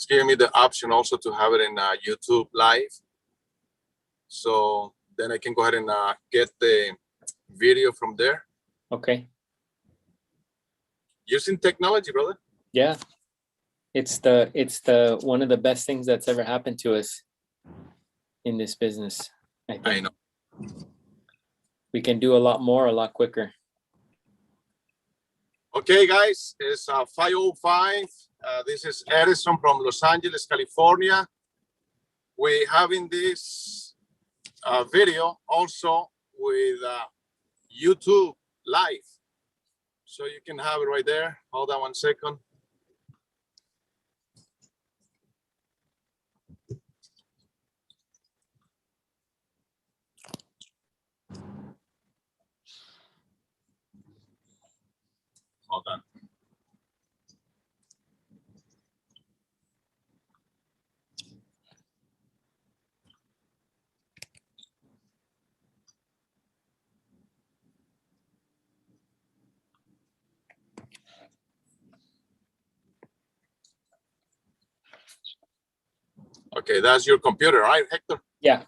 It's giving me the option also to have it in YouTube live. So then I can go ahead and get the video from there. Okay. Using technology, brother. Yeah. It's the one of the best things that's ever happened to us in this business. I think. I know. We can do a lot more, a lot quicker. Okay, guys, it's 5:05. This is Edison from Los Angeles, California. We're having this video also with YouTube live. So you can have it right there. Hold on 1 second. Hold on. Okay, that's your computer, right, Hector? Yeah.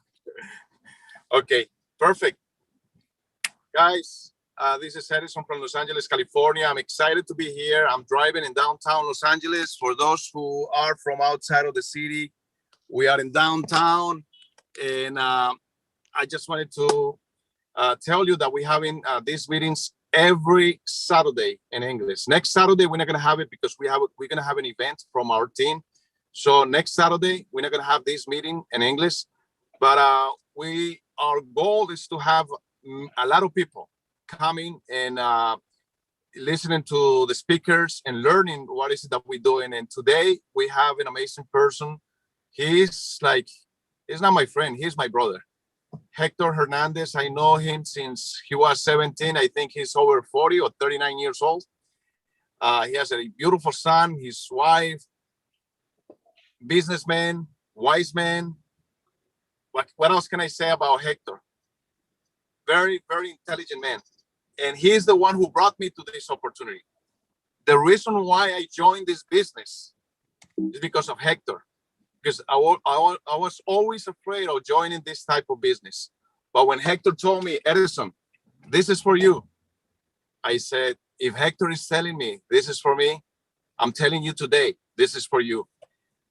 Okay, perfect. Guys, this is Edison from Los Angeles, California. I'm excited to be here. I'm driving in downtown Los Angeles. For those who are from outside of the city, we are in downtown. And I just wanted to tell you that we're having these meetings every Saturday in English. Next Saturday, we're not going to have it because we're going to have an event from our team. So next Saturday, we're not going to have this meeting in English, but our goal is to have a lot of people coming and listening to the speakers and learning what is it that we're doing. And today we have an amazing person. He's not my friend, he's my brother. Hector Hernandez. I know him since he was 17. I think he's over 40 or 39 years old. He has a beautiful son, his wife, businessman, wise man. What else can I say about Hector? Very, very intelligent man. And he's the one who brought me to this opportunity. The reason why I joined this business is because of Hector. Because I was always afraid of joining this type of business. But when Hector told me, Edison, this is for you, I said, if Hector is telling me this is for me, I'm telling you today, this is for you.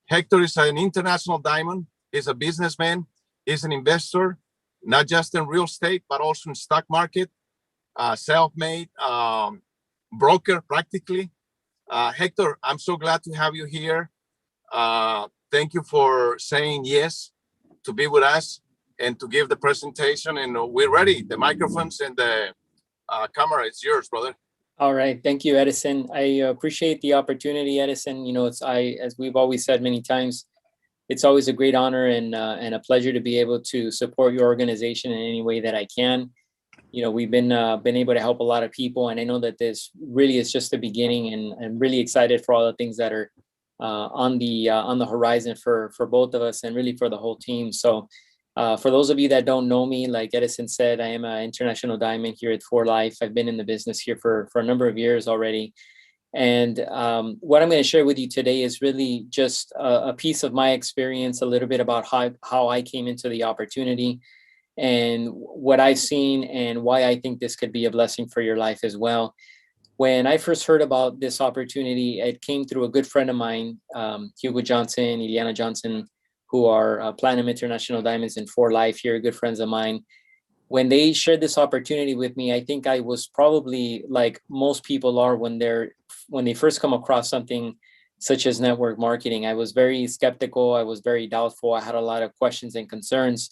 Hector is an international diamond. He's a businessman. He's an investor, not just in real estate, but also in stock market, self-made, broker practically. Hector, I'm so glad to have you here. Thank you for saying yes to be with us and to give the presentation. And we're ready. The microphones and the camera, it's yours, brother. All right. Thank you, Edison. I appreciate the opportunity, Edison. You know, as we've always said many times, it's always a great honor and a pleasure to be able to support your organization in any way that I can. You know, we've been able to help a lot of people, and I know that this really is just the beginning, and I'm really excited for all the things that are on the horizon for both of us and really for the whole team. So for those of you that don't know me, like Edison said, I am an international diamond here at For Life. I've been in the business here for a number of years already. And what I'm going to share with you today is really just a piece of my experience, a little bit about how I came into the opportunity and what I've seen and why I think this could be a blessing for your life as well. When I first heard about this opportunity, it came through a good friend of mine, Hugo Johnson, Iliana Johnson, who are Platinum International Diamonds and For Life here, good friends of mine. When they shared this opportunity with me, I think I was probably like most people are when they first come across something such as network marketing. I was very skeptical. I was very doubtful. I had a lot of questions and concerns.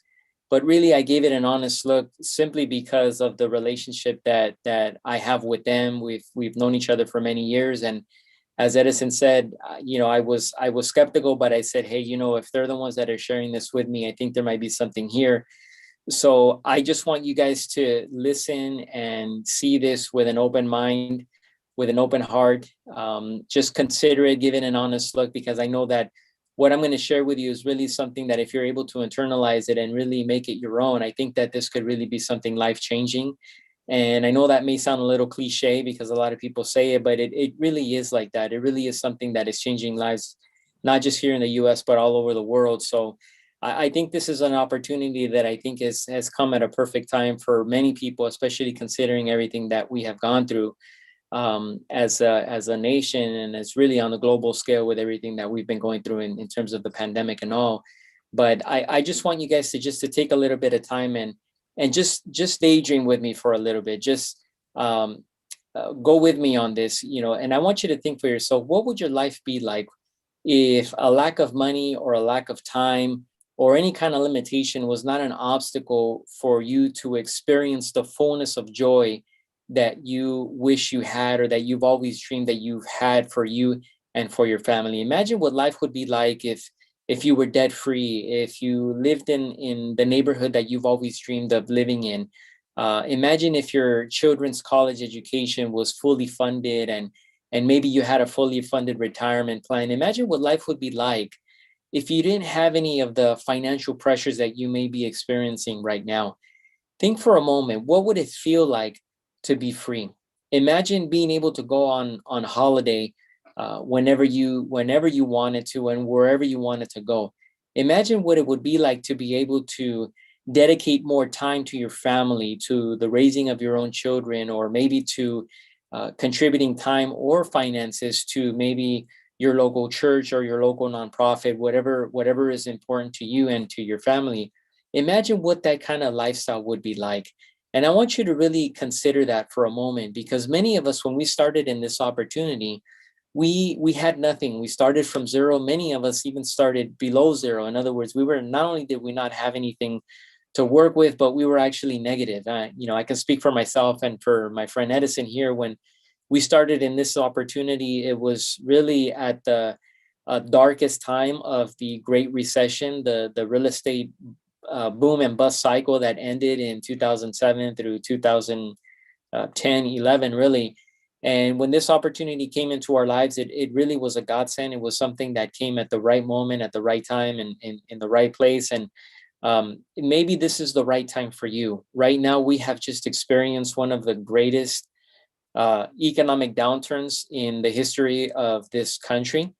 But really, I gave it an honest look simply because of the relationship that I have with them. We've known each other for many years, and as Edison said, you know, I was skeptical, but I said, hey, you know, if they're the ones that are sharing this with me, I think there might be something here. So I just want you guys to listen and see this with an open mind, with an open heart. Just consider it, give it an honest look, because I know that what I'm going to share with you is really something that if you're able to internalize it and really make it your own, I think that this could really be something life-changing. And I know that may sound a little cliche because a lot of people say it, but it really is like that. It really is something that is changing lives not just here in the US, but all over the world. So I think this is an opportunity that I think has come at a perfect time for many people, especially considering everything that we have gone through as a nation, and it's really on the global scale with everything that we've been going through in terms of the pandemic and all. But I just want you guys to take a little bit of time and just daydream with me for a little bit. Just go with me on this, and I want you to think for yourself, what would your life be like if a lack of money or a lack of time or any kind of limitation was not an obstacle for you to experience the fullness of joy that you wish you had, or that you've always dreamed that you've had for you and for your family? Imagine what life would be like if you were debt free, if you lived in the neighborhood that you've always dreamed of living in. Imagine if your children's college education was fully funded, and maybe you had a fully funded retirement plan. Imagine what life would be like if you didn't have any of the financial pressures that you may be experiencing right now. Think for a moment, what would it feel like to be free? Imagine being able to go on holiday whenever you wanted to and wherever you wanted to go. Imagine what it would be like to be able to dedicate more time to your family, to the raising of your own children, or maybe to contributing time or finances to maybe your local church or your local nonprofit, whatever is important to you and to your family. Imagine what that kind of lifestyle would be like. And I want you to really consider that for a moment, because many of us, when we started in this opportunity, we had nothing. We started from zero. Many of us even started below zero. In other words, we were, not only did we not have anything to work with, but we were actually negative. I can speak for myself and for my friend Edison here. When we started in this opportunity, it was really at the darkest time of the Great Recession, the real estate boom and bust cycle that ended in 2007 through 2010, 11, really. And when this opportunity came into our lives, it really was a godsend. It was something that came at the right moment, at the right time, and in the right place. And maybe this is the right time for you. Right now, we have just experienced one of the greatest economic downturns in the history of this country.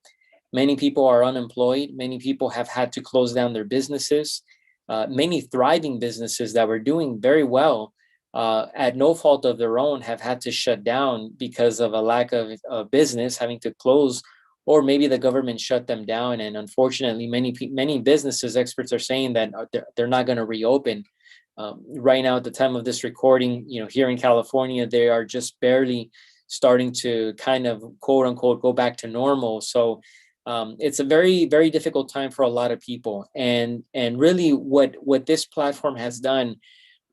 Many people are unemployed. Many people have had to close down their businesses. Many thriving businesses that were doing very well at no fault of their own have had to shut down because of a lack of business, having to close, or maybe the government shut them down. And unfortunately, many businesses, experts are saying that they're not going to reopen. Right now, at the time of this recording, here in California, they are just barely starting to kind of quote unquote go back to normal. So it's a very, very difficult time for a lot of people. And really what this platform has done,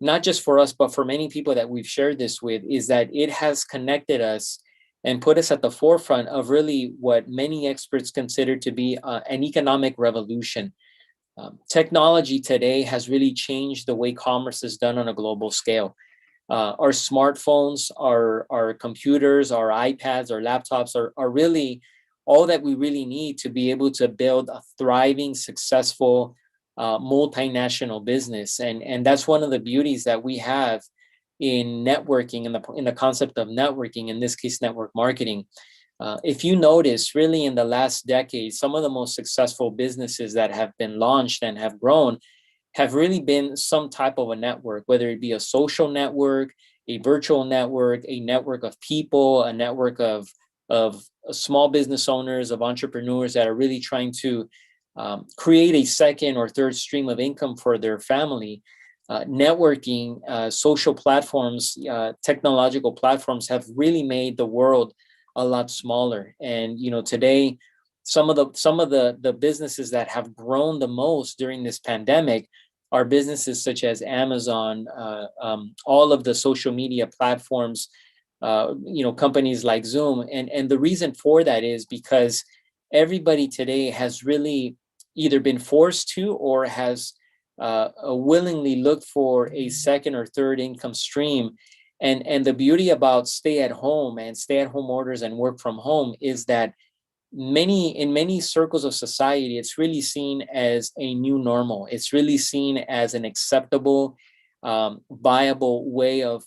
not just for us, but for many people that we've shared this with, is that it has connected us and put us at the forefront of really what many experts consider to be an economic revolution. Technology today has really changed the way commerce is done on a global scale. Our smartphones, our computers, our iPads, our laptops are really all that we really need to be able to build a thriving, successful, multinational business. And that's one of the beauties that we have in networking, in the concept of networking, in this case, network marketing. If you notice, really in the last decade, some of the most successful businesses that have been launched and have grown have really been some type of a network, whether it be a social network, a virtual network, a network of people, a network of small business owners, of entrepreneurs that are really trying to create a second or third stream of income for their family. Networking, social platforms, technological platforms have really made the world a lot smaller. And today, some of the businesses that have grown the most during this pandemic are businesses such as Amazon, all of the social media platforms, companies like Zoom. And the reason for that is because everybody today has really either been forced to or has willingly looked for a second or third income stream. And the beauty about stay-at-home orders and work from home is that in many circles of society, it's really seen as a new normal. It's really seen as an acceptable, viable way of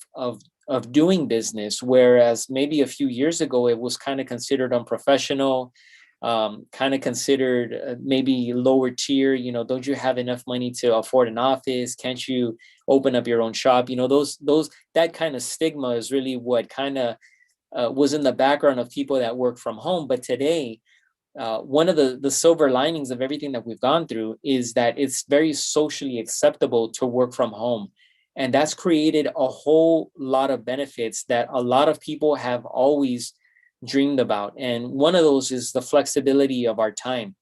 doing business. Whereas maybe a few years ago, it was kind of considered unprofessional. kind of considered maybe lower tier. Don't you have enough money to afford an office? Can't you open up your own shop? That kind of stigma is really what kind of was in the background of people that work from home. But today, one of the silver linings of everything that we've gone through is that it's very socially acceptable to work from home. And that's created a whole lot of benefits that a lot of people have always dreamed about. And one of those is the flexibility of our time.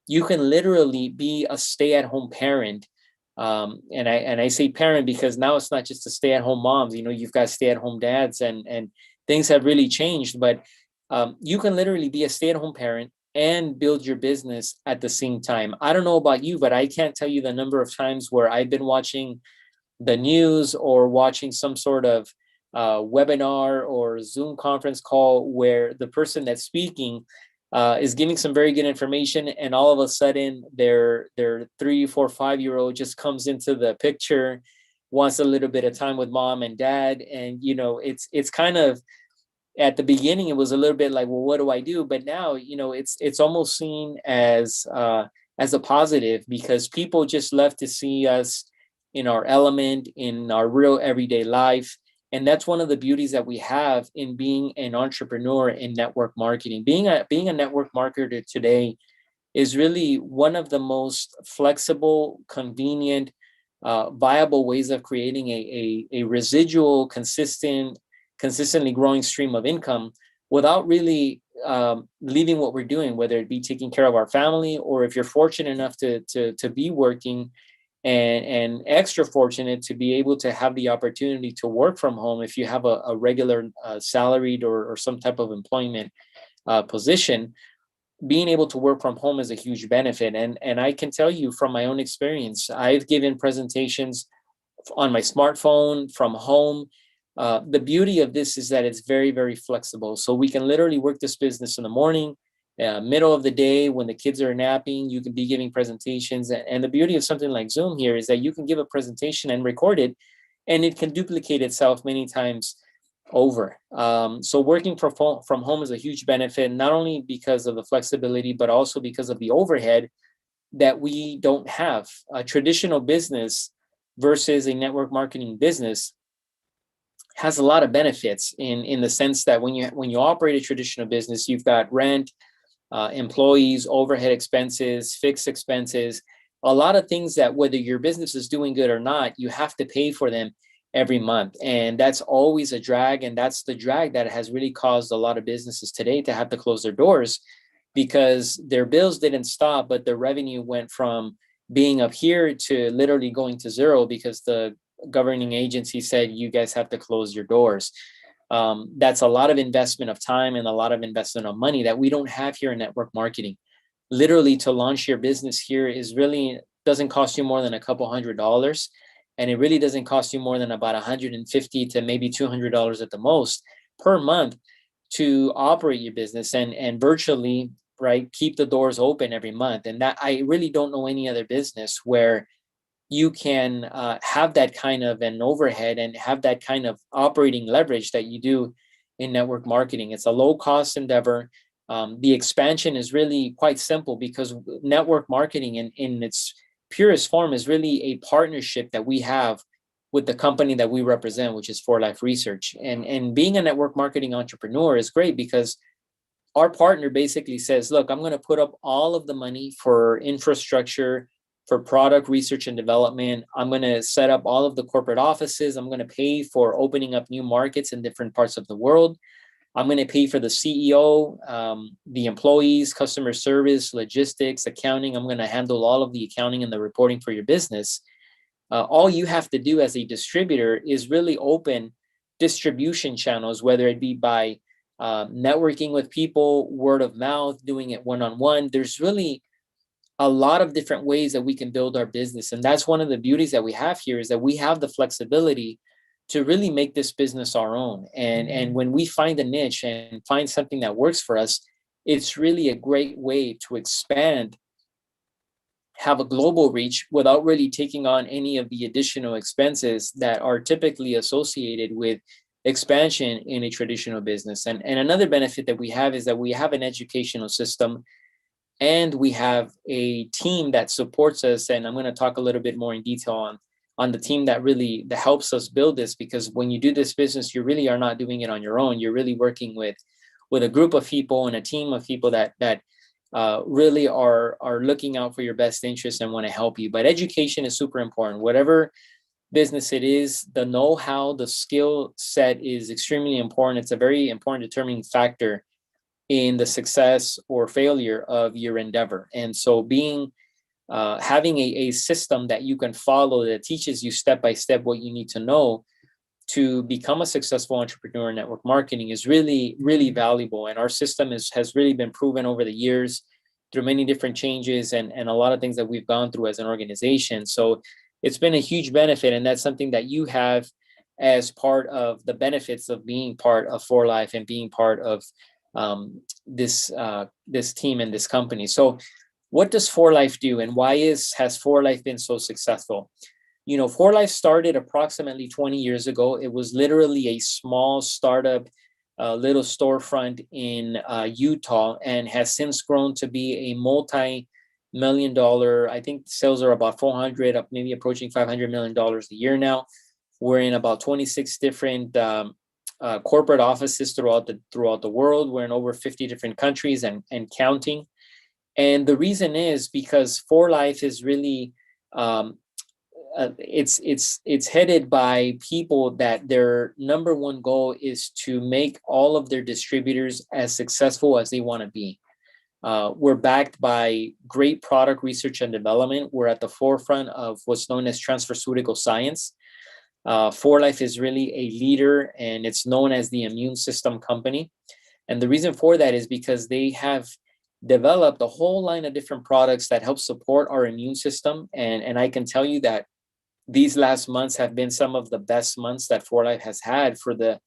You can literally be a stay-at-home parent. And I say parent because now it's not just the stay-at-home moms. You've got stay-at-home dads, and things have really changed. But you can literally be a stay-at-home parent and build your business at the same time. I don't know about you, but I can't tell you the number of times where I've been watching the news or watching some sort of webinar or Zoom conference call where the person that's speaking is giving some very good information, and all of a sudden their 3, 4, 5-year-old just comes into the picture, wants a little bit of time with mom and dad. And it's kind of, at the beginning it was a little bit like, well, what do I do? But now it's almost seen as a positive, because people just love to see us in our element, in our real everyday life. And that's one of the beauties that we have in being an entrepreneur in network marketing. Being a network marketer today is really one of the most flexible, convenient, viable ways of creating a residual, consistently growing stream of income without really leaving what we're doing, whether it be taking care of our family, or if you're fortunate enough to be working, and extra fortunate to be able to have the opportunity to work from home if you have a regular salaried or some type of employment position. Being able to work from home is a huge benefit. And I can tell you from my own experience, I've given presentations on my smartphone from home. The beauty of this is that it's very, very flexible. So we can literally work this business in the morning, middle of the day, when the kids are napping. You can be giving presentations. And the beauty of something like Zoom here is that you can give a presentation and record it, and it can duplicate itself many times over. So working from home is a huge benefit, not only because of the flexibility, but also because of the overhead that we don't have. A traditional business versus a network marketing business has a lot of benefits in the sense that when you operate a traditional business, you've got rent, employees, overhead expenses, fixed expenses, a lot of things that whether your business is doing good or not, you have to pay for them every month. And that's always a drag. And that's the drag that has really caused a lot of businesses today to have to close their doors, because their bills didn't stop, but their revenue went from being up here to literally going to zero because the governing agency said you guys have to close your doors. That's a lot of investment of time and a lot of investment of money that we don't have here in network marketing. Literally, to launch your business here doesn't cost you more than a couple $100, and it really doesn't cost you more than about $150 to maybe $200 at the most per month to operate your business and virtually, right, keep the doors open every month. And that, I really don't know any other business where you can have that kind of an overhead and have that kind of operating leverage that you do in network marketing. It's a low cost endeavor. The expansion is really quite simple, because network marketing in its purest form is really a partnership that we have with the company that we represent, which is For Life Research. And being a network marketing entrepreneur is great because our partner basically says, look, I'm going to put up all of the money for infrastructure, for product research and development. I'm going to set up all of the corporate offices. I'm going to pay for opening up new markets in different parts of the world. I'm going to pay for the CEO, the employees, customer service, logistics, accounting. I'm going to handle all of the accounting and the reporting for your business. All you have to do as a distributor is really open distribution channels, whether it be by networking with people, word of mouth, doing it one-on-one. There's really a lot of different ways that we can build our business. And that's one of the beauties that we have here, is that we have the flexibility to really make this business our own. And when we find a niche and find something that works for us, it's really a great way to expand, have a global reach without really taking on any of the additional expenses that are typically associated with expansion in a traditional business. And another benefit that we have is that we have an educational system And we have a team that supports us. And I'm going to talk a little bit more in detail on the team that helps us build this, because when you do this business, you really are not doing it on your own. You're really working with a group of people and a team of people that really are looking out for your best interest and want to help you. But education is super important. Whatever business it is, the know-how, the skill set is extremely important. It's a very important determining factor in the success or failure of your endeavor. And so having a system that you can follow that teaches you step by step what you need to know to become a successful entrepreneur in network marketing is really, really valuable. And our system has really been proven over the years through many different changes and a lot of things that we've gone through as an organization. So it's been a huge benefit. And that's something that you have as part of the benefits of being part of For Life and being part of this team and this company. So what does For Life do, and why has For Life been so successful? You know, For Life started approximately 20 years ago. It was literally a small startup, little storefront in Utah, and has since grown to be a multi-million-dollar. I think sales are about 400, up maybe approaching $500 million a year now. We're in about 26 different corporate offices throughout the world. We're in over 50 different countries and counting. And the reason is because For Life is really it's headed by people that their number one goal is to make all of their distributors as successful as they want to be. We're backed by great product research and development. We're at the forefront of what's known as transferceutical science. For Life is really a leader, and it's known as the immune system company. And the reason for that is because they have developed a whole line of different products that help support our immune system. And I can tell you that these last months have been some of the best months that For Life has had for the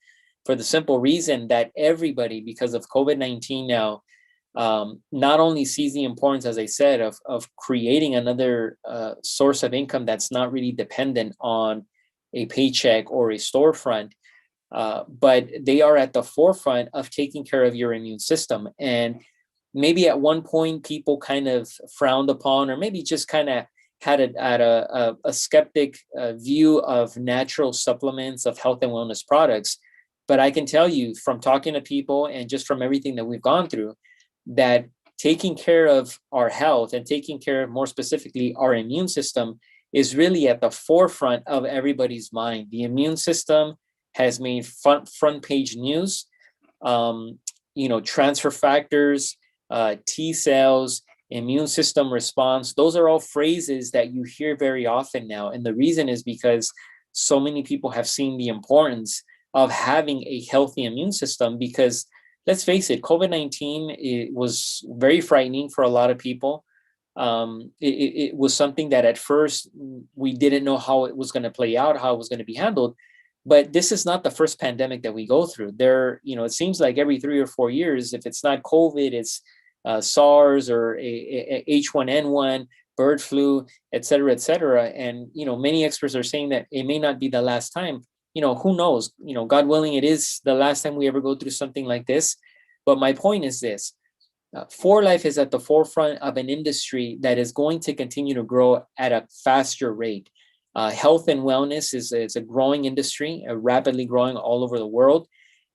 simple reason that everybody, because of COVID-19 now, not only sees the importance, as I said, of creating another source of income that's not really dependent on a paycheck or a storefront, but they are at the forefront of taking care of your immune system. And maybe at one point people kind of frowned upon, or maybe just kind of had a skeptic view of natural supplements, of health and wellness products. But I can tell you from talking to people and just from everything that we've gone through, that taking care of our health and taking care of, more specifically, our immune system is really at the forefront of everybody's mind. The immune system has made front page news. Transfer factors, T cells, immune system response, those are all phrases that you hear very often now. And the reason is because so many people have seen the importance of having a healthy immune system, because let's face it, COVID-19, it was very frightening for a lot of people. It was something that at first we didn't know how it was going to play out, how it was going to be handled. But this is not the first pandemic that we go through. It seems like every 3 or 4 years, if it's not COVID, it's SARS or a H1N1, bird flu, et cetera, et cetera. And, many experts are saying that it may not be the last time. Who knows? God willing, it is the last time we ever go through something like this. But my point is this. For Life is at the forefront of an industry that is going to continue to grow at a faster rate. Health and wellness is a growing industry, rapidly growing all over the world.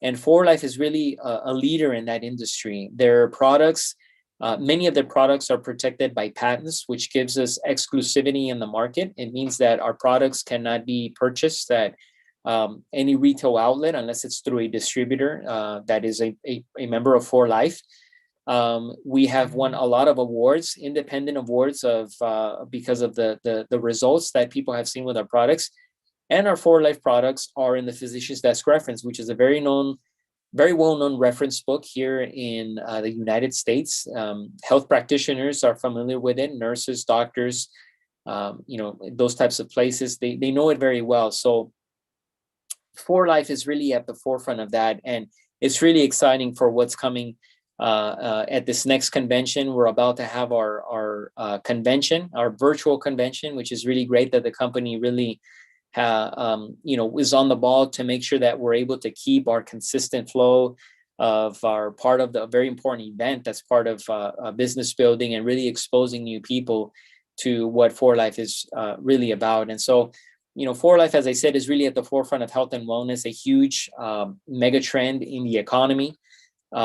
And For Life is really a leader in that industry. Their products, many of their products are protected by patents, which gives us exclusivity in the market. It means that our products cannot be purchased at any retail outlet unless it's through a distributor that is a member of For Life. We have won a lot of awards, independent awards because of the results that people have seen with our products. And our For Life products are in the Physician's Desk Reference, which is a very well-known reference book here in the United States. Health practitioners are familiar with it, nurses, doctors, those types of places. They know it very well. So For Life is really at the forefront of that. And it's really exciting for what's coming at this next convention. We're about to have our convention, our virtual convention, which is really great that the company really is on the ball to make sure that we're able to keep our consistent flow our part of the very important event that's part of business building and really exposing new people to what 4Life is really about. And so, 4Life, as I said, is really at the forefront of health and wellness, a huge mega trend in the economy. We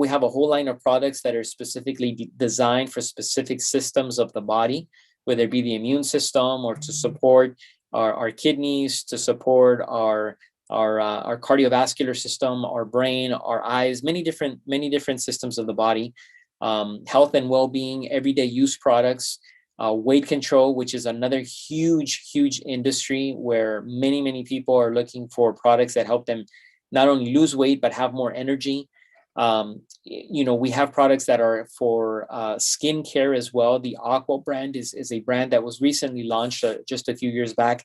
have a whole line of products that are specifically designed for specific systems of the body, whether it be the immune system or to support our kidneys, to support our cardiovascular system, our brain, our eyes, many different systems of the body, health and well-being, everyday use products, weight control, which is another huge industry where many people are looking for products that help them not only lose weight, but have more energy. We have products that are for skin care as well. The Aqua brand is a brand that was recently launched just a few years back,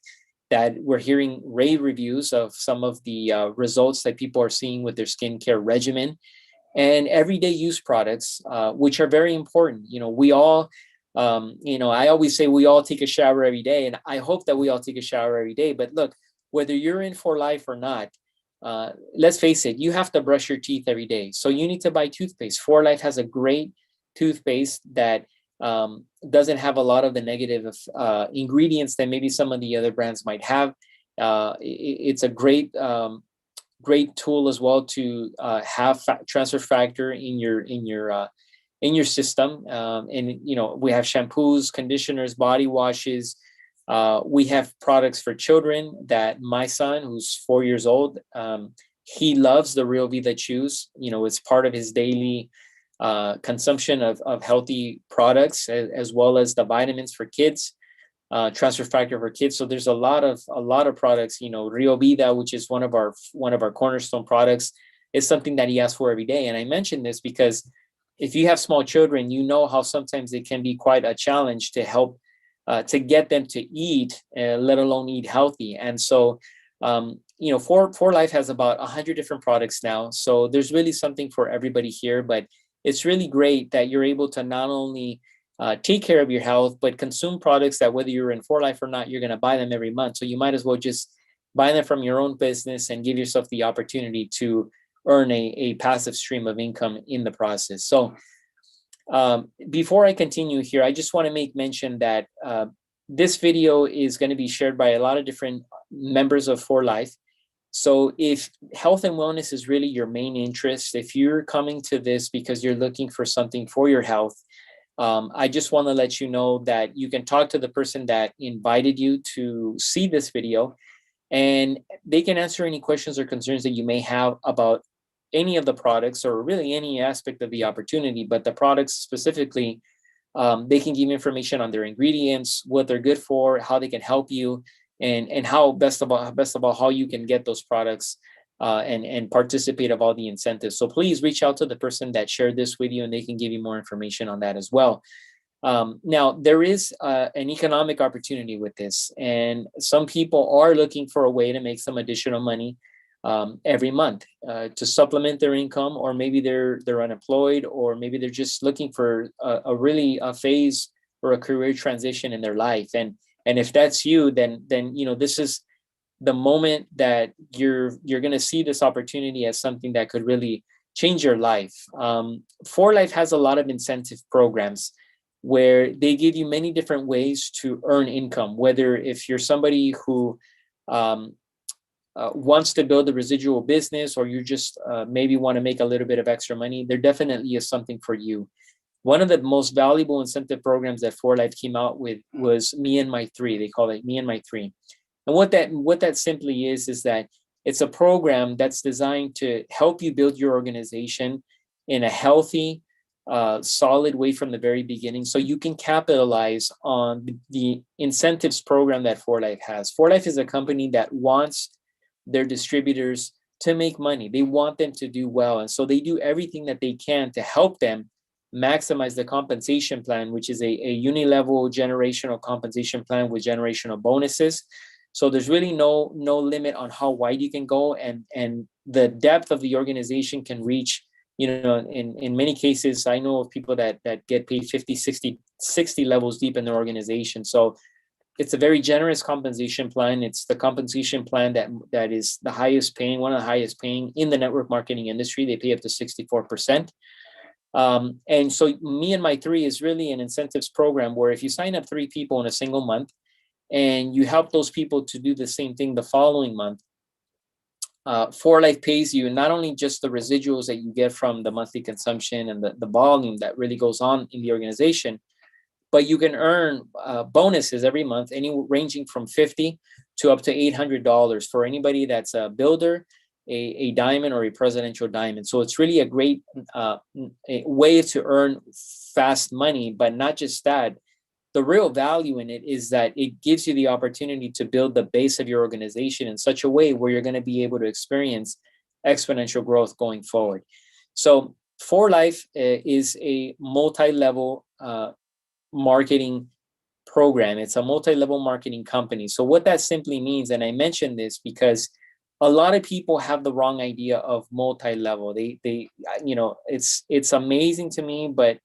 that we're hearing rave reviews of some of the results that people are seeing with their skincare regimen, and everyday use products, which are very important. We all, I always say we all take a shower every day, and I hope that we all take a shower every day. But look, whether you're in 4Life or not, let's face it, you have to brush your teeth every day. So you need to buy toothpaste. 4Life has a great toothpaste that doesn't have a lot of the negative ingredients that maybe some of the other brands might have. It's a great tool as well to have transfer factor in your system. And we have shampoos, conditioners, body washes. We have products for children that my son, who's 4 years old, he loves the Real Vida Chews. It's part of his daily consumption of healthy products, as well as the vitamins for kids, transfer factor for kids. So there's a lot of products. Rio Vida, which is one of our cornerstone products, is something that he asks for every day. And I mention this because if you have small children, how sometimes it can be quite a challenge to help to get them to eat, let alone eat healthy. And so 4Life has about 100 different products now. So there's really something for everybody here. But it's really great that you're able to not only take care of your health, but consume products that, whether you're in 4Life or not, you're going to buy them every month. So you might as well just buy them from your own business and give yourself the opportunity to earn a passive stream of income in the process. So before I continue here, I just want to make mention that this video is going to be shared by a lot of different members of 4Life. So if health and wellness is really your main interest, if you're coming to this because you're looking for something for your health, I just want to let you know that you can talk to the person that invited you to see this video, and they can answer any questions or concerns that you may have about any of the products, or really any aspect of the opportunity. But the products specifically, they can give information on their ingredients, what they're good for, how they can help you, and how best of all how you can get those products and participate of all the incentives. So please reach out to the person that shared this with you, and they can give you more information on that as well. Now, there is an economic opportunity with this, and some people are looking for a way to make some additional money every month to supplement their income, or maybe they're unemployed, or maybe they're just looking for a phase or a career transition in their life. And if that's you, then this is the moment that you're going to see this opportunity as something that could really change your life. 4Life has a lot of incentive programs where they give you many different ways to earn income, whether if you're somebody who wants to build a residual business, or you just maybe want to make a little bit of extra money, there definitely is something for you. One of the most valuable incentive programs that 4Life came out with was Me and My Three. They call it Me and My Three. And what that simply is that it's a program that's designed to help you build your organization in a healthy, solid way from the very beginning, so you can capitalize on the incentives program that 4Life has. 4Life is a company that wants their distributors to make money. They want them to do well. And so they do everything that they can to help them maximize the compensation plan, which is a unilevel generational compensation plan with generational bonuses. So there's really no limit on how wide you can go, and the depth of the organization can reach, in many cases, I know of people that get paid 50, 60 levels deep in their organization. So it's a very generous compensation plan. It's the compensation plan that is the highest paying, one of the highest paying in the network marketing industry. They pay up to 64%. And so Me and My Three is really an incentives program where if you sign up 3 people in a single month and you help those people to do the same thing the following month, For Life pays you not only just the residuals that you get from the monthly consumption and the volume that really goes on in the organization, but you can earn bonuses every month, ranging from $50 to up to $800 for anybody that's a builder, a diamond, or a presidential diamond. So it's really a great a way to earn fast money. But not just that, the real value in it is that it gives you the opportunity to build the base of your organization in such a way where you're going to be able to experience exponential growth going forward. So For Life is a multi-level marketing program. It's a multi-level marketing company. So what that simply means, and I mentioned this because a lot of people have the wrong idea of multi-level. They it's amazing to me, but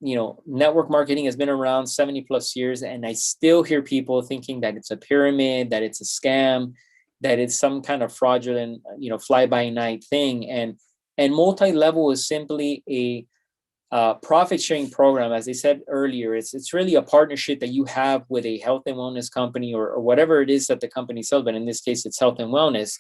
network marketing has been around 70 plus years, and I still hear people thinking that it's a pyramid, that it's a scam, that it's some kind of fraudulent, fly-by-night thing. And multi-level is simply a profit sharing program. As I said earlier, it's really a partnership that you have with a health and wellness company or whatever it is that the company sells, but in this case it's health and wellness.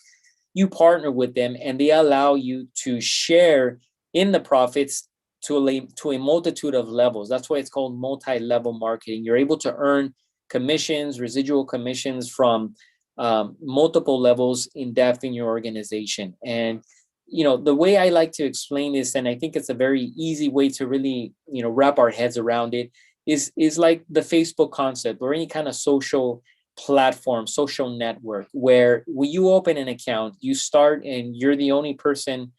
You partner with them and they allow you to share in the profits to a multitude of levels. That's why it's called multi-level marketing. You're able to earn commissions, residual commissions from multiple levels in depth in your organization. And the way I like to explain this, and I think it's a very easy way to really, wrap our heads around it, is like the Facebook concept or any kind of social platform, social network, where when you open an account, you start and you're the only person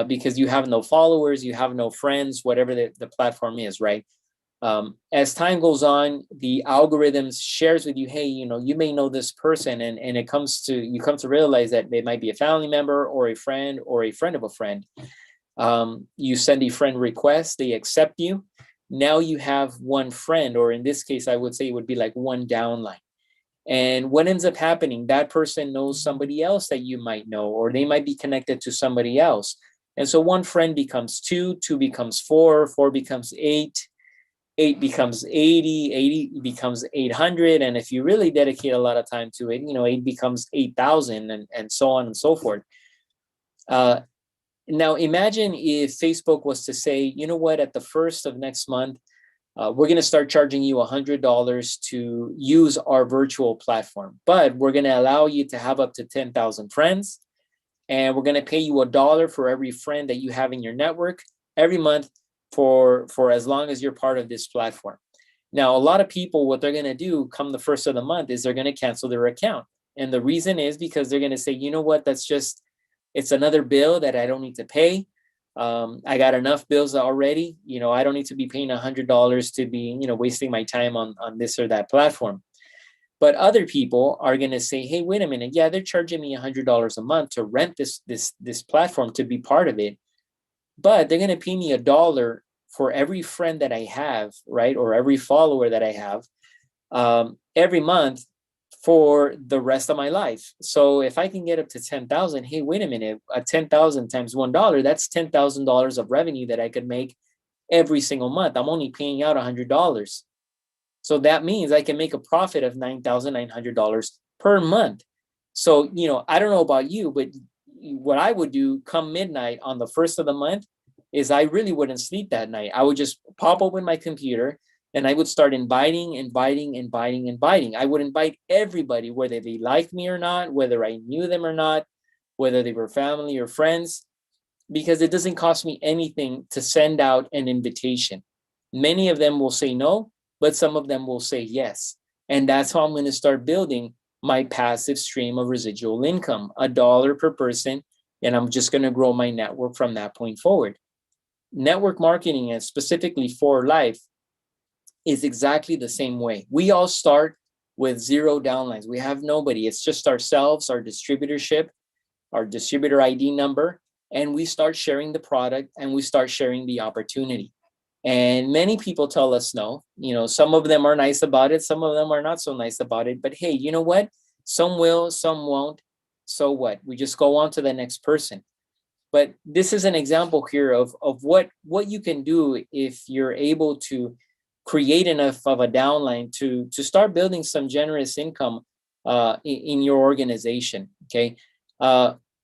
because you have no followers, you have no friends, whatever the platform is, right? As time goes on, the algorithms shares with you, hey, you may know this person, and you come to realize that they might be a family member or a friend of a friend. You send a friend request, they accept you. Now you have one friend, or in this case, I would say it would be like one downline. And what ends up happening, that person knows somebody else that you might know, or they might be connected to somebody else. And so one friend becomes 2, 2 becomes 4, 4 becomes 8, 8 becomes 80, 80 becomes 800. And if you really dedicate a lot of time to it, 8 becomes 8,000 and so on and so forth. Now imagine if Facebook was to say, you know what, at the first of next month, we're going to start charging you $100 to use our virtual platform, but we're going to allow you to have up to 10,000 friends. And we're going to pay you $1 for every friend that you have in your network every month for as long as you're part of this platform. Now, a lot of people, what they're going to do come the first of the month is they're going to cancel their account. And the reason is because they're going to say, you know what, it's another bill that I don't need to pay. I got enough bills already. I don't need to be paying $100 to be, wasting my time on this or that platform. But other people are going to say, hey, wait a minute. Yeah, they're charging me $100 a month to rent this platform to be part of it. But they're going to pay me $1 for every friend that I have, right? Or every follower that I have every month for the rest of my life. So if I can get up to 10,000, hey, wait a minute, 10,000 times $1, that's $10,000 of revenue that I could make every single month. I'm only paying out $100. So that means I can make a profit of $9,900 per month. So, I don't know about you, but what I would do come midnight on the first of the month is I really wouldn't sleep that night. I would just pop open my computer and I would start inviting. I would invite everybody, whether they liked me or not, whether I knew them or not, whether they were family or friends, because it doesn't cost me anything to send out an invitation. Many of them will say no, but some of them will say yes. And that's how I'm going to start building my passive stream of residual income, $1 per person. And I'm just going to grow my network from that point forward. Network marketing, and specifically For Life, is exactly the same way. We all start with 0 downlines. We have nobody. It's just ourselves, our distributorship, our distributor ID number, and we start sharing the product and we start sharing the opportunity. And many people tell us no. Some of them are nice about it, some of them are not so nice about it. But hey, you know what? Some will, some won't. So what? We just go on to the next person. But this is an example here of what you can do if you're able to create enough of a downline to start building some generous income in your organization. Okay.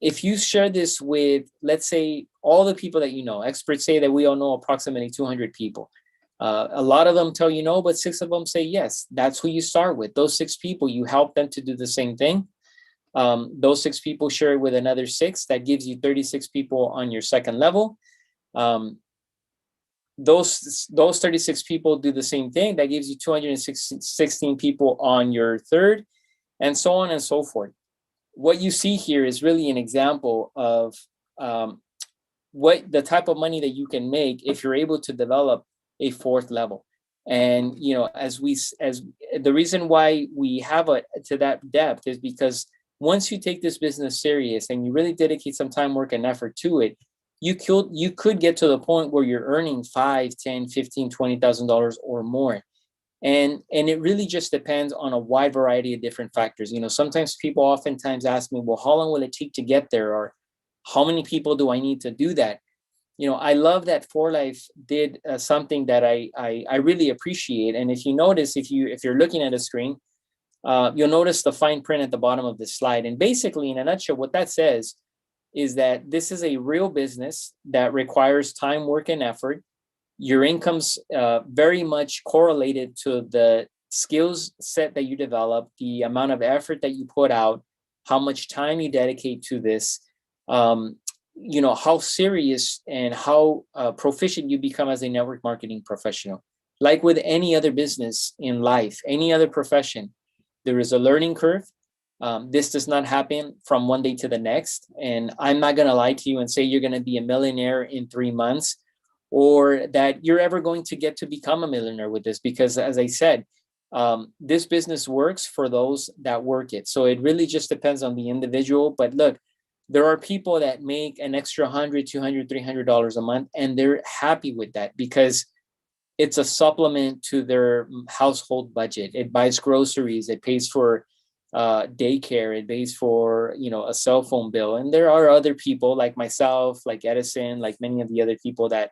If you share this with, let's say, all the people that you know, experts say that we all know approximately 200 people. A lot of them tell you no, but 6 of them say yes. That's who you start with. Those 6 people, you help them to do the same thing. Those 6 people share it with another 6. That gives you 36 people on your second level. Those 36 people do the same thing. That gives you 216 people on your third, and so on and so forth. What you see here is really an example of what the type of money that you can make if you're able to develop a 4th level. And as the reason why we have to that depth is because once you take this business serious and you really dedicate some time, work, and effort to it, you could get to the point where you're earning $5, $10, $15, $20,000 or more. And it really just depends on a wide variety of different factors. Sometimes people oftentimes ask me, well, how long will it take to get there? Or how many people do I need to do that? I love that 4Life did something that I really appreciate. And if you notice, if you're looking at a screen, you'll notice the fine print at the bottom of this slide. And basically, in a nutshell, what that says is that this is a real business that requires time, work, and effort. Your income's very much correlated to the skills set that you develop, the amount of effort that you put out, how much time you dedicate to this, how serious and how proficient you become as a network marketing professional. Like with any other business in life, any other profession, there is a learning curve. This does not happen from one day to the next. And I'm not going to lie to you and say you're going to be a millionaire in 3 months, or that you're ever going to get to become a millionaire with this, because as I said, this business works for those that work it. So it really just depends on the individual. But look, there are people that make an extra $100, $200, $300 a month, and they're happy with that because it's a supplement to their household budget. It buys groceries, it pays for daycare, it pays for a cell phone bill. And there are other people like myself, like Edison, like many of the other people that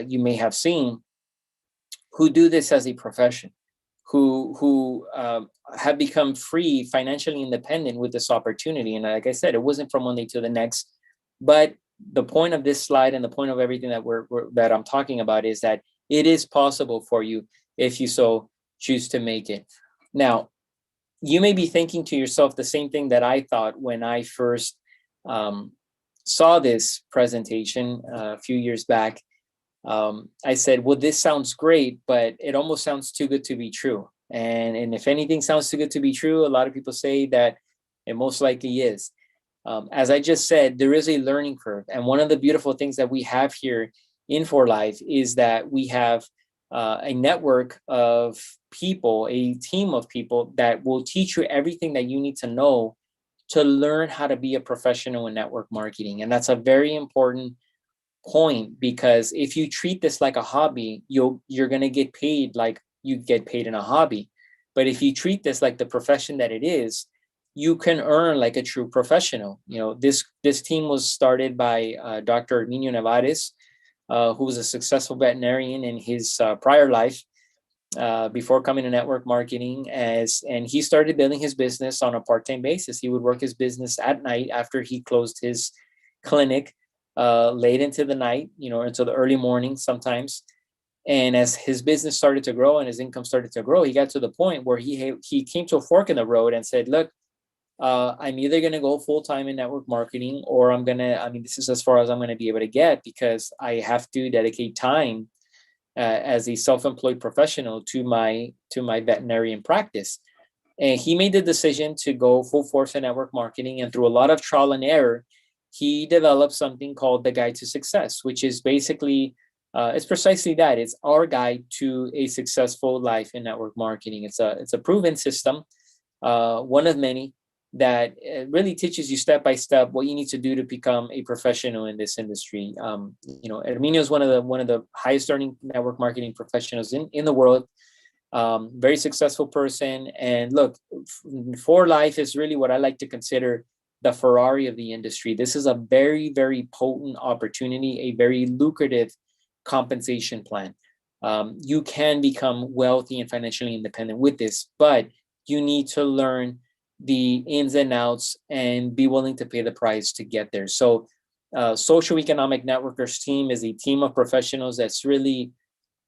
you may have seen, who do this as a profession, who have become free, financially independent with this opportunity. And like I said, it wasn't from one day to the next. But the point of this slide and the point of everything that I'm talking about is that it is possible for you if you so choose to make it. Now, you may be thinking to yourself the same thing that I thought when I first saw this presentation a few years back. I said, well, this sounds great, but it almost sounds too good to be true. And if anything sounds too good to be true, a lot of people say that it most likely is. As I just said, there is a learning curve. And one of the beautiful things that we have here in 4Life is that we have a network of people, a team of people that will teach you everything that you need to know to learn how to be a professional in network marketing. And that's a very important point, because if you treat this like a hobby, you're going to get paid like you get paid in a hobby. But if you treat this like the profession that it is, you can earn like a true professional. This team was started by Dr. Arminio Nevares, who was a successful veterinarian in his prior life before coming to network marketing. And he started building his business on a part-time basis. He would work his business at night after he closed his clinic, late into the night, until the early morning sometimes. And as his business started to grow and his income started to grow, he got to the point where he came to a fork in the road and said, look, I'm either going to go full-time in network marketing, or this is as far as I'm going to be able to get, because I have to dedicate time as a self-employed professional to my veterinarian practice. And he made the decision to go full force in network marketing. And through a lot of trial and error, he developed something called the Guide to Success, which is basically, it's precisely that. It's our guide to a successful life in network marketing. It's a proven system, one of many, that really teaches you step by step what you need to do to become a professional in this industry. Herminio is one of the highest earning network marketing professionals in the world. Very successful person. And look, For Life is really what I like to consider the Ferrari of the industry. This is a very, very potent opportunity, a very lucrative compensation plan. You can become wealthy and financially independent with this, but you need to learn the ins and outs and be willing to pay the price to get there. So Social Economic Networkers team is a team of professionals that's really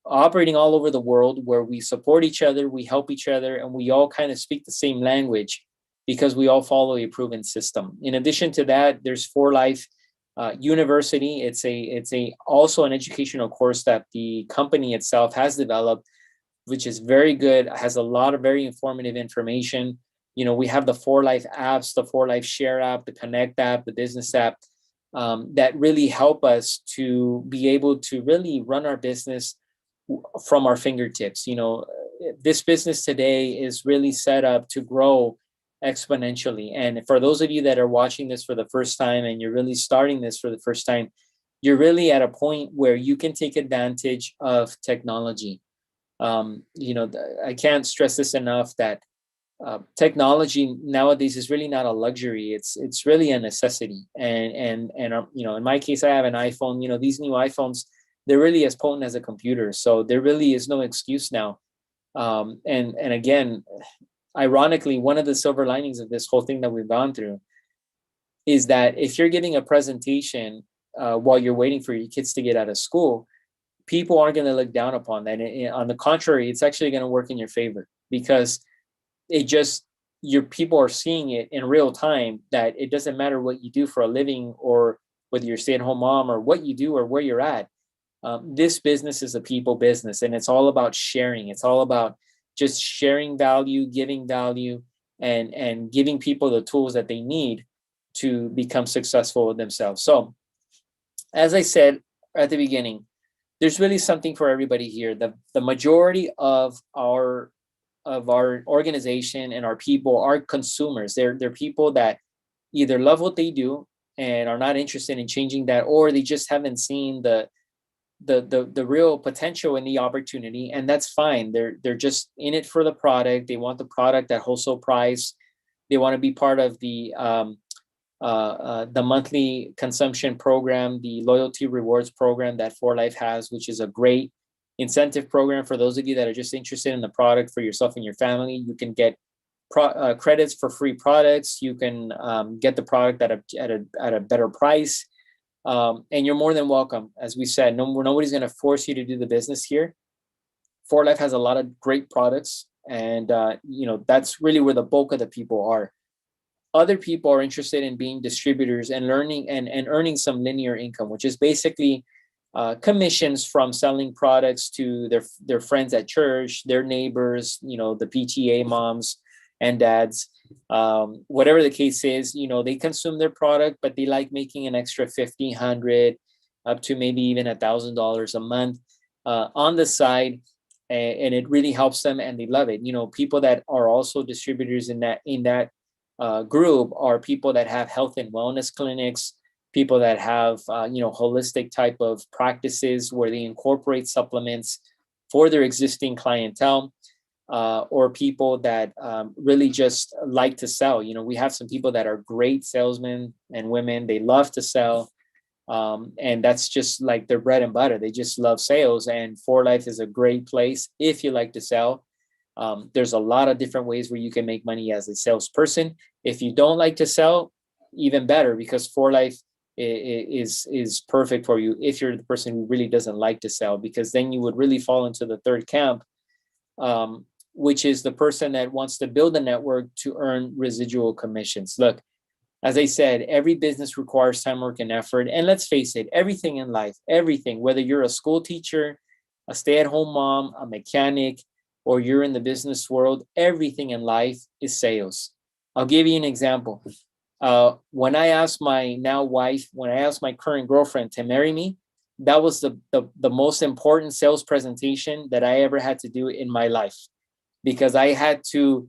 operating all over the world, where we support each other, we help each other, and we all kind of speak the same language because we all follow a proven system. In addition to that, there's For Life University. It's a also an educational course that the company itself has developed, which is very good, has a lot of very informative information. We have the For Life apps, the For Life Share app, the Connect app, the business app, that really help us to be able to really run our business from our fingertips. This business today is really set up to grow exponentially. And for those of you that are watching this for the first time and you're really starting this for the first time, you're really at a point where you can take advantage of technology. I can't stress this enough, that technology nowadays is really not a luxury. It's really a necessity. And in my case, I have an iPhone. These new iPhones, they're really as potent as a computer. So there really is no excuse now. And again, ironically, one of the silver linings of this whole thing that we've gone through is that if you're giving a presentation while you're waiting for your kids to get out of school, people aren't going to look down upon that. And on the contrary, it's actually going to work in your favor, because your people are seeing it in real time, that it doesn't matter what you do for a living, or whether you're a stay-at-home mom, or what you do or where you're at. This business is a people business, and it's all about sharing. It's all about just sharing value, giving value, and giving people the tools that they need to become successful themselves. So, as I said at the beginning, there's really something for everybody here. The majority of our organization and our people are consumers. They're people that either love what they do and are not interested in changing that, or they just haven't seen the real potential in the opportunity, and that's fine. They're just in it for the product. They want the product at wholesale price. They want to be part of the monthly consumption program, the loyalty rewards program that For Life has, which is a great incentive program for those of you that are just interested in the product for yourself and your family. You can get credits for free products. You can get the product at a better price. And you're more than welcome. As we said, nobody's going to force you to do the business here. For Life has a lot of great products, and that's really where the bulk of the people are. Other people are interested in being distributors and learning and earning some linear income, which is basically commissions from selling products to their friends at church, their neighbors, the PTA moms and dads. Whatever the case is, they consume their product, but they like making an extra $1,500 up to maybe even $1,000 a month on the side, and it really helps them, and they love it. People that are also distributors in that group are people that have health and wellness clinics, people that have holistic type of practices where they incorporate supplements for their existing clientele. Or people that really just like to sell. We have some people that are great salesmen and women. They love to sell, and that's just like their bread and butter. They just love sales, and For Life is a great place if you like to sell. There's a lot of different ways where you can make money as a salesperson. If you don't like to sell, even better, because For Life is perfect for you if you're the person who really doesn't like to sell, because then you would really fall into the third camp, which is the person that wants to build a network to earn residual commissions. Look, as I said, every business requires time, work, and effort. And let's face it, everything in life, everything, whether you're a school teacher, a stay-at-home mom, a mechanic, or you're in the business world, everything in life is sales. I'll give you an example. When I asked my now wife, when I asked my current girlfriend to marry me, that was the most important sales presentation that I ever had to do in my life, because I had to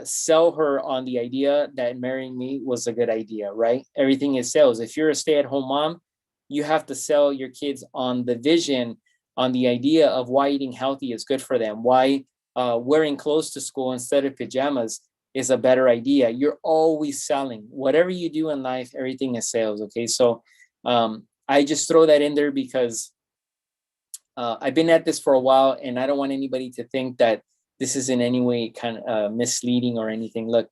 sell her on the idea that marrying me was a good idea, right? Everything is sales. If you're a stay-at-home mom, you have to sell your kids on the vision, on the idea of why eating healthy is good for them, why wearing clothes to school instead of pajamas is a better idea. You're always selling. Whatever you do in life, everything is sales. Okay, so I just throw that in there because I've been at this for a while, and I don't want anybody to think that this is in any way kind of misleading or anything. Look,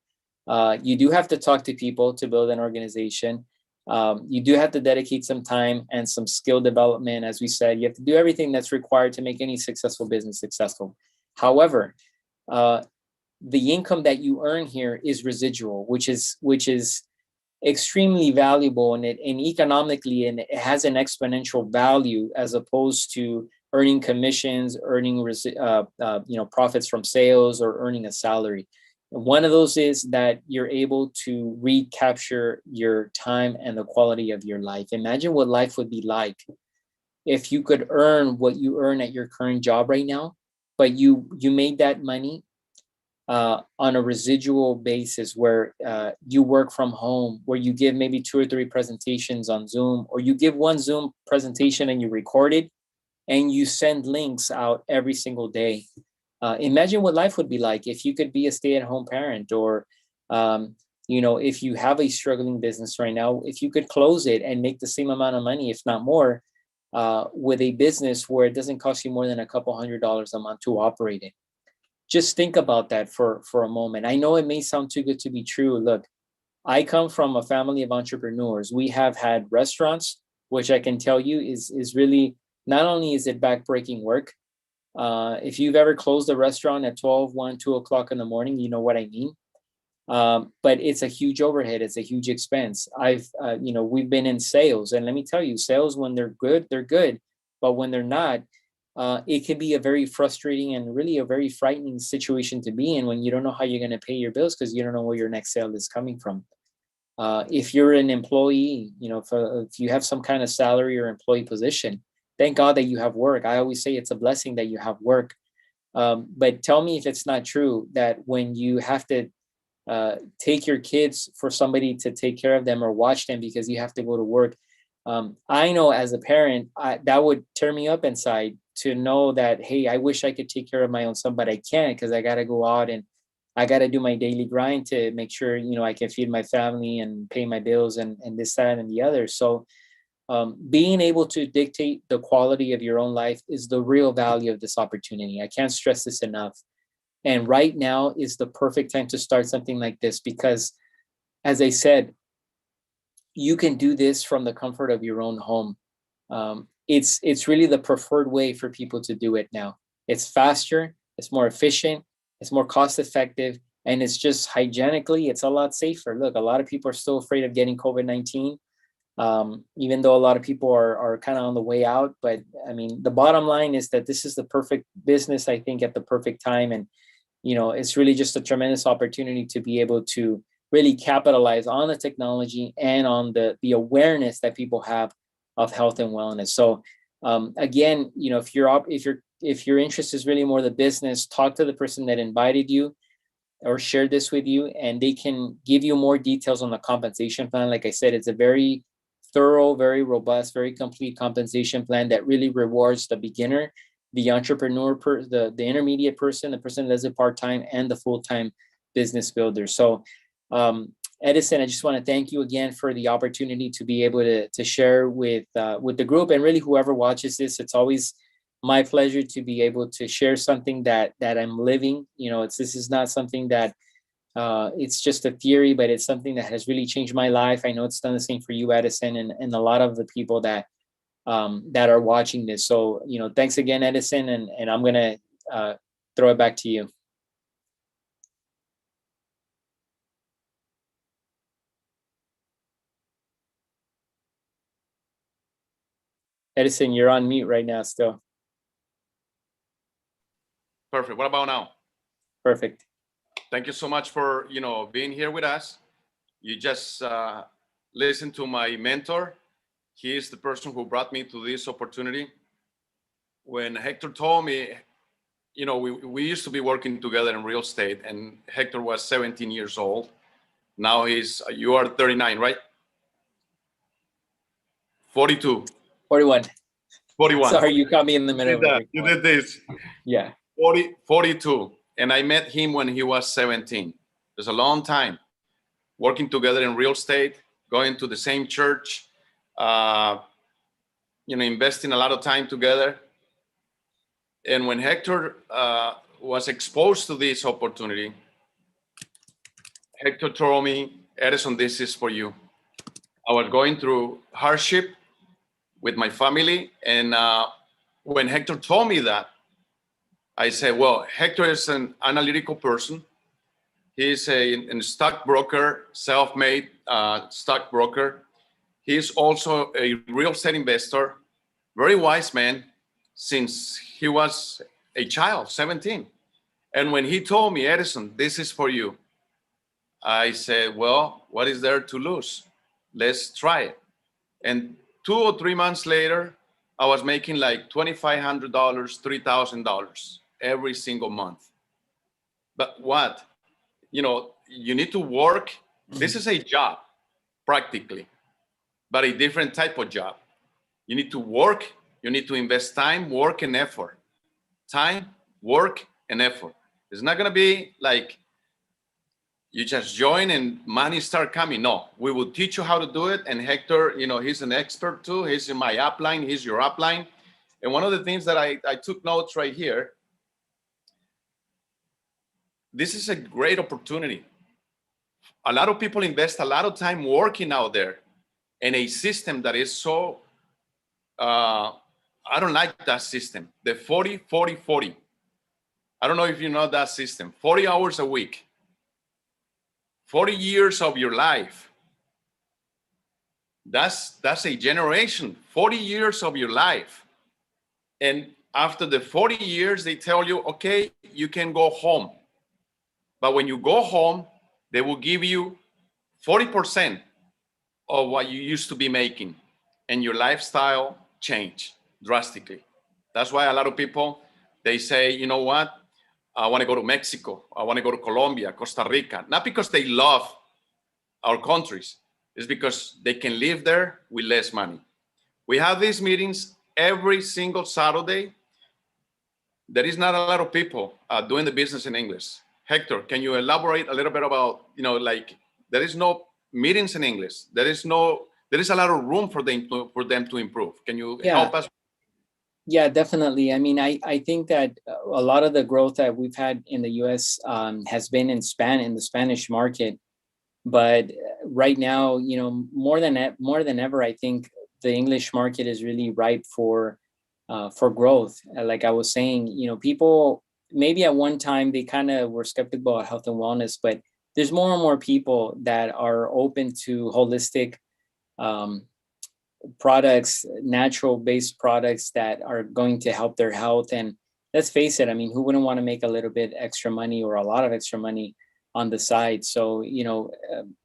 you do have to talk to people to build an organization. You do have to dedicate some time and some skill development. As we said, you have to do everything that's required to make any successful business successful. However, the income that you earn here is residual, which is extremely valuable, and economically, and it has an exponential value as opposed to earning commissions, earning profits from sales, or earning a salary. And one of those is that you're able to recapture your time and the quality of your life. Imagine what life would be like if you could earn what you earn at your current job right now, but you made that money on a residual basis, where you work from home, where you give maybe 2 or 3 presentations on Zoom, or you give one Zoom presentation and you record it and you send links out every single day. Imagine what life would be like if you could be a stay-at-home parent, or if you have a struggling business right now, if you could close it and make the same amount of money, if not more, with a business where it doesn't cost you more than a couple $100s a month to operate it. Just think about that for a moment. I know it may sound too good to be true. Look, I come from a family of entrepreneurs. We have had restaurants, which I can tell you is really, not only is it backbreaking work. If you've ever closed a restaurant at 12, 1, 2 o'clock in the morning, you know what I mean. But it's a huge overhead. It's a huge expense. We've been in sales, and let me tell you, sales, when they're good, they're good. But when they're not, it can be a very frustrating and really a very frightening situation to be in, when you don't know how you're going to pay your bills because you don't know where your next sale is coming from. If you're an employee, if you have some kind of salary or employee position, thank God that you have work. I always say it's a blessing that you have work. But tell me if it's not true that when you have to take your kids for somebody to take care of them or watch them because you have to go to work, I know as a parent, that would tear me up inside to know that, hey, I wish I could take care of my own son, but I can't, because I got to go out and I got to do my daily grind to make sure, I can feed my family and pay my bills and this, that, and the other. So being able to dictate the quality of your own life is the real value of this opportunity. I can't stress this enough. And right now is the perfect time to start something like this, because, as I said, you can do this from the comfort of your own home. It's really the preferred way for people to do it now. It's faster, it's more efficient, it's more cost effective, and it's just hygienically, it's a lot safer. Look, a lot of people are still afraid of getting COVID-19, even though a lot of people are kind of on the way out. But I mean, the bottom line is that this is the perfect business, I think, at the perfect time. And, it's really just a tremendous opportunity to be able to really capitalize on the technology and on the awareness that people have of health and wellness. So again, if your interest is really more the business, talk to the person that invited you or shared this with you, and they can give you more details on the compensation plan. Like I said, it's a very thorough, very robust, very complete compensation plan that really rewards the beginner, the entrepreneur, the intermediate person, the person that does it part-time, and the full-time business builder. So Edison, I just want to thank you again for the opportunity to be able to share with the group, and really whoever watches this. It's always my pleasure to be able to share something that I'm living. This is not something that it's just a theory, but it's something that has really changed my life. I know it's done the same for you, Edison, and a lot of the people that are watching this. So, thanks again, Edison, and I'm going to throw it back to you. Edison, you're on mute right now still. Perfect. What about now? Perfect. Thank you so much for, being here with us. You just listened to my mentor. He is the person who brought me to this opportunity. When Hector told me, you know, we used to be working together in real estate, and Hector was 17 years old. Now you are 39, right? 42. 41. 41. Sorry, you caught me in the middle of everything. You did this. Yeah. 42. And I met him when he was 17. It's a long time. Working together in real estate, going to the same church, you know, investing a lot of time together. And when Hector was exposed to this opportunity, Hector told me, Edison, this is for you. I was going through hardship with my family. And when Hector told me that, I said, well, Hector is an analytical person. He's a stockbroker, self-made stockbroker. He's also a real estate investor, very wise man since he was a child, 17. And when he told me, Edison, this is for you, I said, well, what is there to lose? Let's try it. And 2 or 3 months later, I was making like $2,500, $3,000 every single month. But what? You know, you need to work. This is a job, practically, but a different type of job. You need to work. You need to invest time, work, and effort. Time, work, and effort. It's not going to be like you just join and money start coming. No, we will teach you how to do it. And Hector, you know, he's an expert too. He's in my upline. He's your upline. And one of the things that I took notes right here, this is a great opportunity. A lot of people invest a lot of time working out there in a system that is so, I don't like that system. The 40, 40, 40. I don't know if you know that system. 40 hours a week. 40 years of your life. That's a generation. 40 years of your life. And after the 40 years, they tell you, okay, you can go home. But when you go home, they will give you 40% of what you used to be making, and your lifestyle change drastically. That's why a lot of people, they say, you know what? I want to go to Mexico. I want to go to Colombia, Costa Rica. Not because they love our countries. It's because they can live there with less money. We have these meetings every single Saturday. There is not a lot of people doing the business in English. Hector, can you elaborate a little bit about, you know, like there is no meetings in English. There is a lot of room for them to improve. Can you help us? Yeah, definitely. I mean, I think that a lot of the growth that we've had in the U.S. Has been in the Spanish market. But right now, you know, more than ever, I think the English market is really ripe for growth. Like I was saying, you know, people maybe at one time they kind of were skeptical about health and wellness, but there's more and more people that are open to holistic products, natural-based products that are going to help their health. And let's face it, I mean, who wouldn't want to make a little bit extra money or a lot of extra money on the side? So, you know,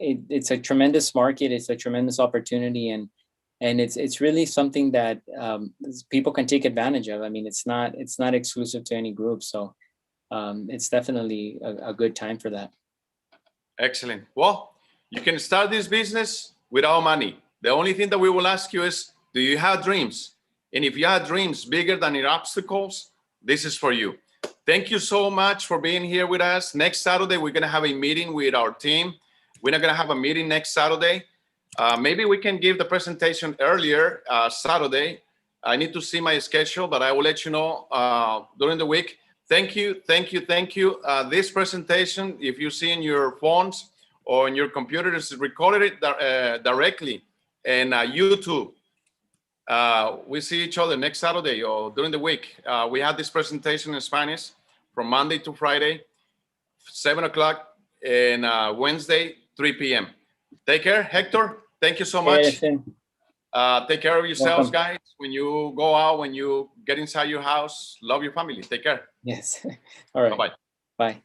it's a tremendous market. It's a tremendous opportunity, and it's really something that people can take advantage of. I mean, it's not exclusive to any group. So it's definitely a good time for that. Excellent. Well, you can start this business without money. The only thing that we will ask you is, do you have dreams? And if you have dreams bigger than your obstacles, this is for you. Thank you so much for being here with us. Next Saturday, we're going to have a meeting with our team. We're not going to have a meeting next Saturday. Maybe we can give the presentation earlier Saturday. I need to see my schedule, but I will let you know during the week. Thank you. This presentation, if you see in your phones or in your computer, is recorded directly in YouTube. We see each other next Saturday or during the week. We have this presentation in Spanish from Monday to Friday, 7 o'clock, and Wednesday, 3 p.m. Take care, Hector. Thank you so much. Take care of yourselves, guys. When you go out, when you get inside your house, love your family. Take care. Yes. All right. Bye-bye. Bye.